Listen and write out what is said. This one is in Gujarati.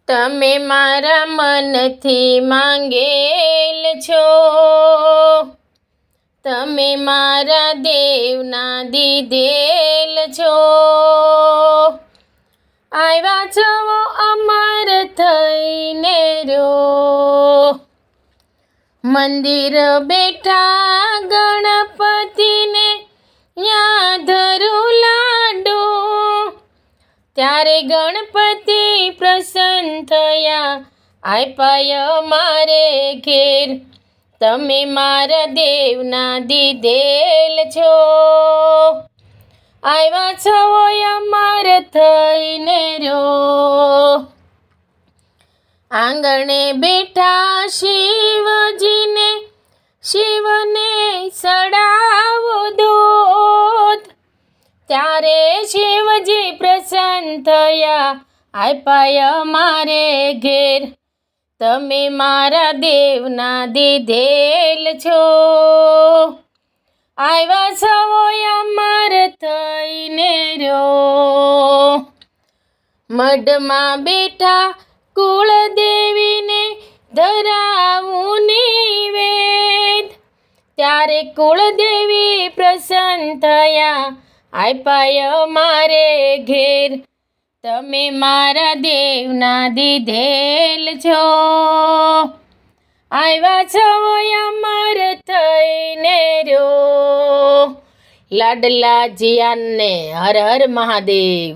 તમે મારા મનથી માંગેલ છો, તમે મારા દેવના દીધેલ છો. આવ્યા છો અમર થઈને રો, મંદિર બેઠા ગણપતિને યાદ ધરું લાડો. ત્યારે ગણપતિ પ્રસન્ન થયા, આપ્યા મારે ઘેર. તમે મારા દેવના દીધેલ છો, આવ્યા છો અમર થઈને રો. આંગણે બેઠા શિવજીને, શિવને ચડાવો દૂધ. ત્યારે શિવજી પ્રસન્ન થયા, આપ્યા મારે ઘેર. તમે મારા દેવના દીધેલ છો, આવ્યા છો અમર થઈને રો. મઢમાં બેઠા કુળદેવીને ધરાવું નિવેદ. ત્યારે કુળદેવી પ્રસન્ન થયા, આપ્યા મારે ઘેર. તમે મારા દેવના દીધેલ છો, આવ્યા છો અમર થઈને રો. લાડલા જીયાને હર હર મહાદેવ.